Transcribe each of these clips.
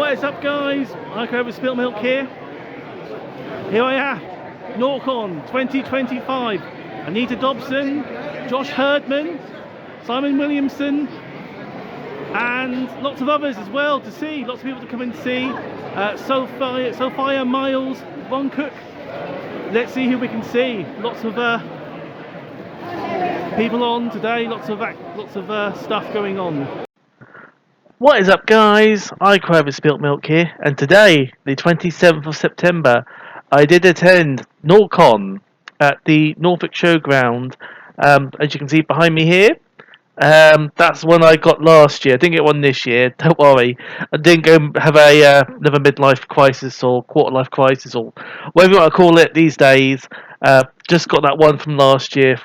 What is up, guys? Mike over Spilt Milk here. Here I am, Norwich 2025. Anita Dobson, Josh Herdman, Simon Williamson, and lots of others as well to see. Lots of people to come and see. Sophia Miles, Ron Cook. Let's see who we can see. Lots of people on today. Lots of stuff going on. What is up, guys? I Crave Spilt Milk here, and today, the 27th of September, I did attend NorCon at the Norfolk Showground. As you can see behind me here, that's one I got last year. I didn't get one this year. Don't worry. I didn't go have another midlife crisis or quarter life crisis or whatever you want to call it these days. Just got that one from last year.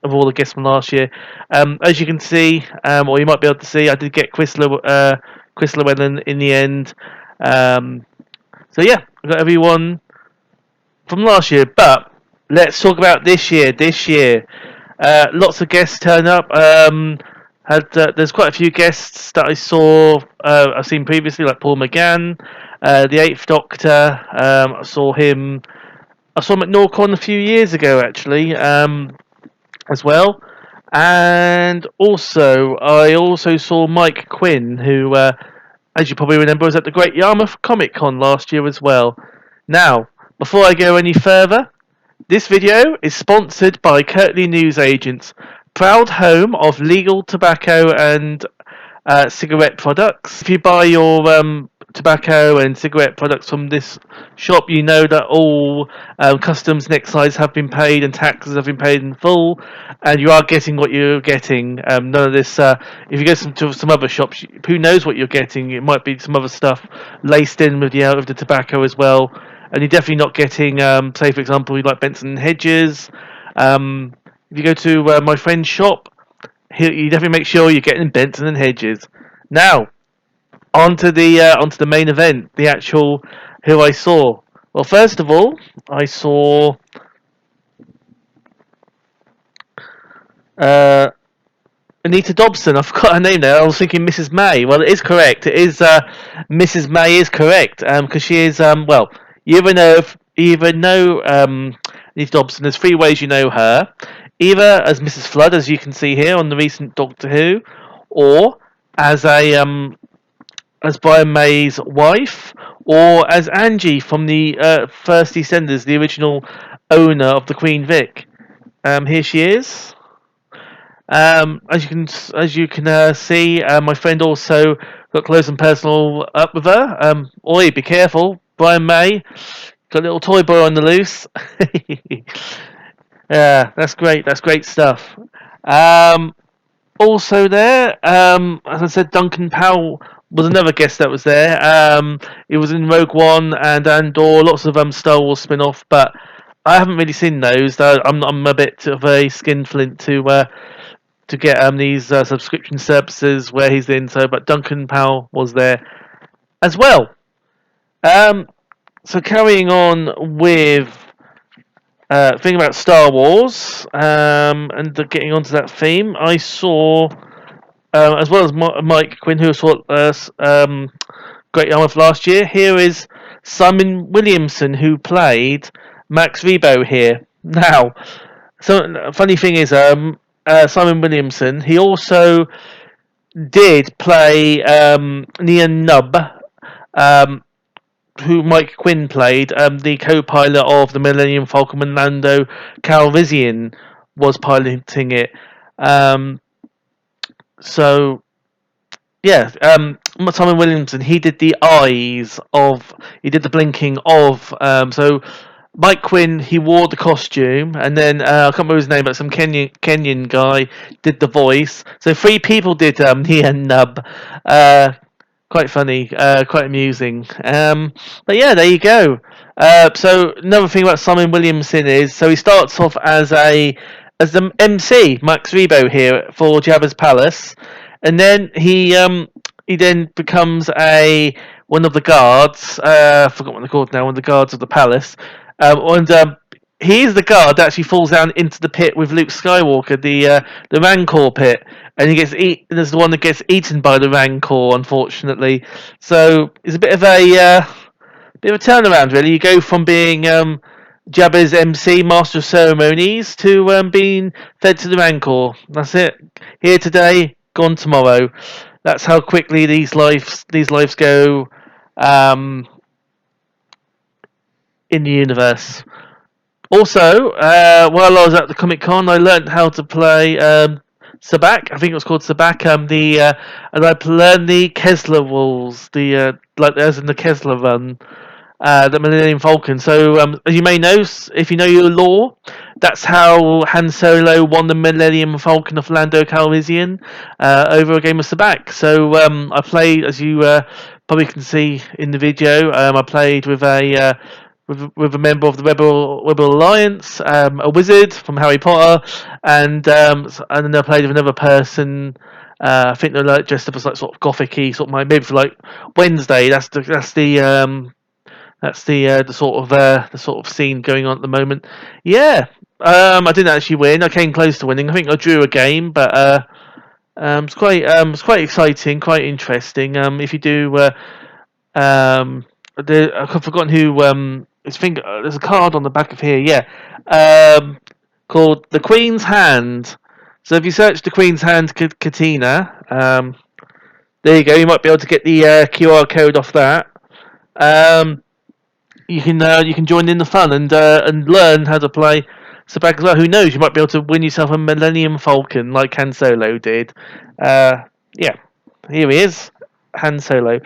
Of all the guests from last year, as you can see, or you might be able to see, I did get Chris Llewellyn in the end. So yeah, I got everyone from last year. But let's talk about this year. Lots of guests turn up. There's quite a few guests that I saw. I've seen previously, like Paul McGann, the Eighth Doctor. I saw him at NorCon a few years ago, actually, as well. And I also saw Mike Quinn, who, as you probably remember, was at the Great Yarmouth Comic Con last year as well. Now, before I go any further, this video is sponsored by Kirtley Newsagents, proud home of legal tobacco and cigarette products. If you buy your tobacco and cigarette products from this shop, you know that all customs and excise have been paid and taxes have been paid in full, and you are getting what you're getting. None of this. If you go to some other shops, who knows what you're getting? It might be some other stuff laced in with the tobacco as well, and you're definitely not getting, say for example, like Benson and Hedges. If you go to my friend's shop, you definitely make sure you're getting Benson and Hedges. Now, onto the main event, the actual who I saw. Well, first of all, I saw Anita Dobson. I forgot her name there. I was thinking Mrs. May. Well, it is correct. It is Mrs. May is correct because she is well. You either know Anita Dobson. There's three ways you know her. Either as Mrs. Flood, as you can see here on the recent Doctor Who, or as as Brian May's wife, or as Angie from the First Descenders, the original owner of the Queen Vic. Here she is. As you can see, my friend also got close and personal up with her. Oi, be careful, Brian May. Got a little toy boy on the loose. Yeah, that's great. That's great stuff. Also there, as I said, Duncan Powell was another guest that was there. He was in Rogue One and Andor, lots of Star Wars spin-off, but I haven't really seen those. I'm a bit of a skinflint to get these subscription services where he's in. So, but Duncan Powell was there as well. So carrying on with thing about Star Wars and getting onto that theme, I saw as well as Mike Quinn, who saw Great Yarmouth last year. Here is Simon Williamson, who played Max Rebo here. Now, so funny thing is, Simon Williamson, he also did play Nian Nub, who Mike Quinn played, the co-pilot of the Millennium Falcon when Lando Calrissian was piloting it. So, yeah, Simon Williamson, he did the blinking of, so Mike Quinn, he wore the costume, and then, I can't remember his name, but some Kenyan guy did the voice. So 3 people did Nian Nub. Quite funny, quite amusing. But yeah, there you go. So another thing about Simon Williamson is, so he starts off as the MC, Max Rebo here for Jabba's Palace, and then he then becomes one of the guards. I forgot what they're called now. One of the guards of the palace, and he is the guard that actually falls down into the pit with Luke Skywalker, the Rancor pit, and he gets there's the one that gets eaten by the Rancor, unfortunately. So it's a bit of a turnaround, really. You go from being Jabba's MC, Master of Ceremonies, to being fed to the Rancor. That's it. Here today, gone tomorrow. That's how quickly these lives go in the universe. Also, while I was at the Comic Con, I learned how to play Sabak. I think it was called Sabak. And I learned the Kessler rules, the like as in the Kessler run, the Millennium Falcon. So, as you may know, if you know your lore, that's how Han Solo won the Millennium Falcon of Lando Calrissian over a game of Sabak. So, I played, as you probably can see in the video, I played with a member of the Rebel Alliance, a wizard from Harry Potter, and then I played with another person. I think they're like dressed up as like sort of gothic-y, sort of maybe for like Wednesday. That's the sort of scene going on at the moment. Yeah, I didn't actually win. I came close to winning. I think I drew a game, but it's quite exciting, quite interesting. If you do, I've forgotten who. There's a card on the back of here. Yeah, called the Queen's Hand. So if you search the Queen's Hand Katina, there you go. You might be able to get the QR code off that. You can join in the fun and learn how to play Sabak as well. Who knows? You might be able to win yourself a Millennium Falcon like Han Solo did. Yeah, here he is, Han Solo.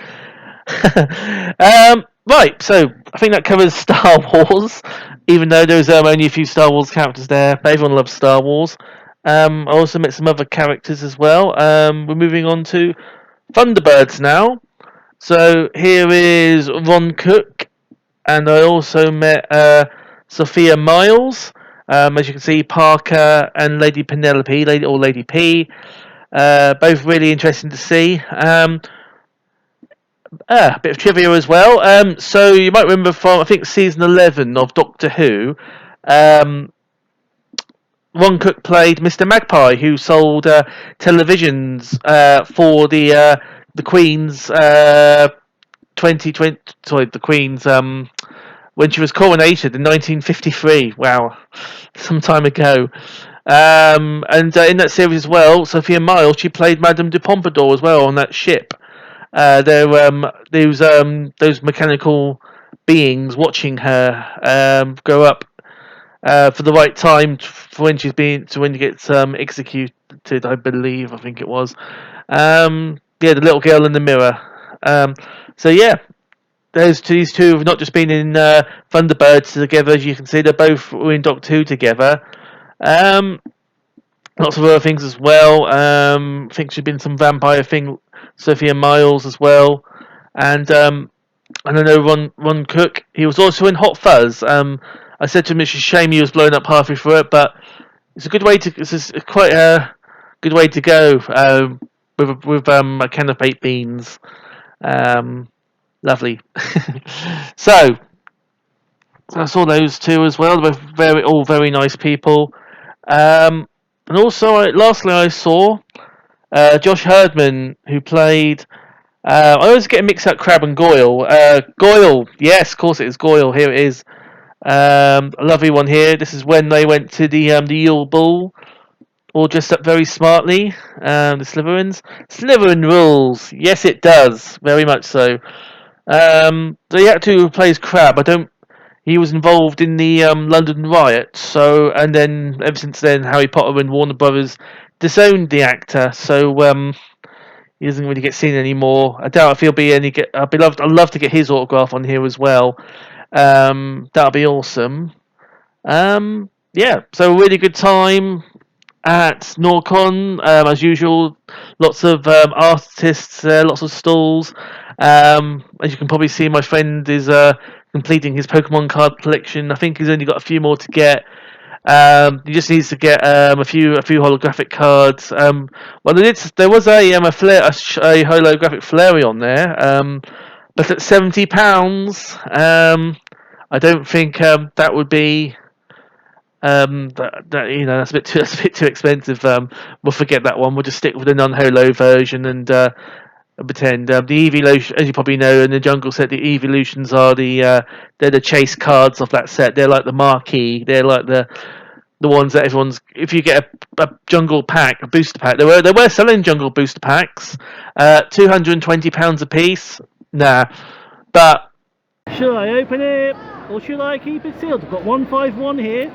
Right, so I think that covers Star Wars. Even though there's only a few Star Wars characters there, but everyone loves Star Wars. I also met some other characters as well. We're moving on to Thunderbirds now. So here is Ron Cook, and I also met Sophia Miles. As you can see, Parker and Lady Penelope, Lady P. Both really interesting to see. A bit of trivia as well. So you might remember from I think season 11 of Doctor Who. Ron Cook played Mr. Magpie, who sold televisions for the Queen's 2020. Sorry, the Queen's when she was coronated in 1953. Wow, some time ago. And in that series as well, Sophia Miles, she played Madame de Pompadour as well on that ship. Those mechanical beings watching her grow up for the right time for when when she gets executed. I believe, I think it was. Yeah, the little girl in the mirror. So yeah, these two have not just been in Thunderbirds together, as you can see, they're both in Doctor Who together. Lots of other things as well. I think she's been some vampire thing, Sophia Miles as well, and I know Ron Cook. He was also in Hot Fuzz. I said to him it's a shame he was blown up halfway through it, but it's a good way to. It's quite a good way to go with a can of baked beans. Lovely. So I saw those two as well. They're both all very nice people. And also, lastly, I saw Josh Herdman, who played. I always get mixed up Crab and Goyle. Goyle, yes, of course it is Goyle. Here it is. A lovely one here. This is when they went to the Yule Ball, all dressed up very smartly. The Slytherins. Slytherin rules. Yes, it does. Very much so. The actor who plays Crab, he was involved in the London riot, and then ever since then, Harry Potter and Warner Brothers disowned the actor, so he doesn't really get seen anymore. I doubt if he'll be any. I'd love to get his autograph on here as well. That'll be awesome. Yeah, so a really good time at Norcon, as usual. Lots of artists, lots of stalls. As you can probably see, my friend is completing his Pokemon card collection. I think he's only got a few more to get. He just needs to get a few holographic cards. Well, there was a holographic Flareon there, but at £70, I don't think that would be That's a bit too that's a bit too expensive. We'll forget that one. We'll just stick with the non-holo version and pretend. The evolution, as you probably know, in the jungle set, the evolutions are they're the chase cards of that set. They're like the marquee. They're like the ones that everyone's. If you get a jungle pack, a booster pack, they were selling jungle booster packs, £220 a piece. Nah, but Should I open it or should I keep it sealed? I've got 151 here.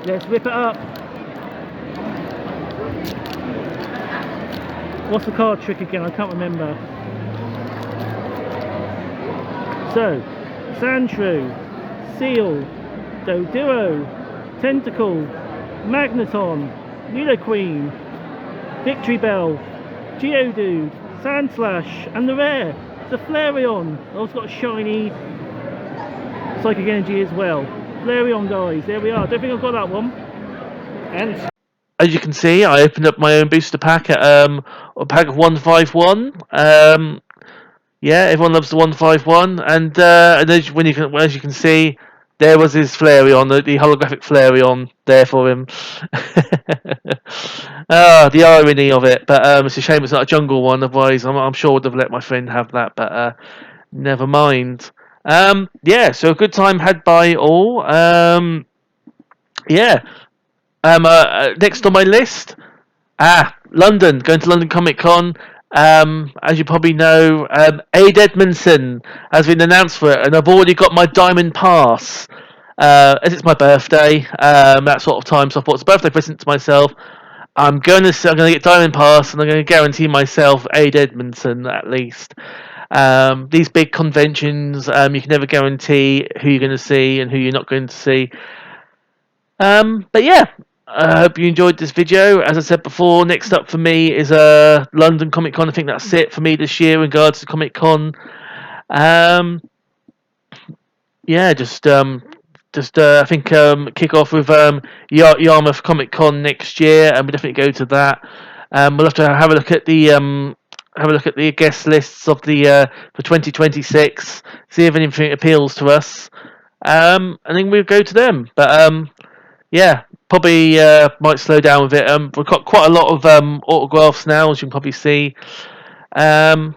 Let's rip it up. What's the card trick again? I can't remember. So, Sandshrew, Seal, Doduo, Tentacle, Magneton, Nidoqueen, Victory Bell, Geodude, Sandslash, and the rare, the Flareon. Also got a shiny Psychic Energy as well. Flareon, guys, there we are. Don't think I've got that one. And as you can see, I opened up my own booster pack at a pack of 151. Yeah, everyone loves the 151, and as you can see, there was his Flareon, the holographic Flareon there for him. The irony of it, but it's a shame it's not a jungle one. Otherwise, I'm sure I would have let my friend have that, but never mind. Yeah, so a good time had by all. Yeah. Next on my list, London, going to London Comic Con. As you probably know, Aid Edmondson has been announced for it, and I've already got my diamond pass. As it's my birthday, that sort of time, so I thought it's a birthday present to myself. I'm going to get diamond pass, and I'm going to guarantee myself Aid Edmondson at least. These big conventions, you can never guarantee who you're going to see and who you're not going to see. But yeah, I hope you enjoyed this video. As I said before, next up for me is London Comic Con. I think that's it for me this year in regards to Comic Con. Yeah, I think kick off with Yarmouth Comic Con next year, and we'll definitely go to that. We'll have to have a look at the guest lists of the for 2026, see if anything appeals to us, and then we'll go to them. But yeah, probably might slow down with it. We've got quite a lot of autographs now, as you can probably see. But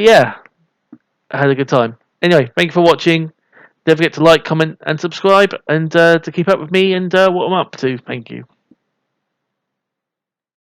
yeah, I had a good time. Anyway, thank you for watching. Don't forget to like, comment, and subscribe, and to keep up with me and what I'm up to. Thank you.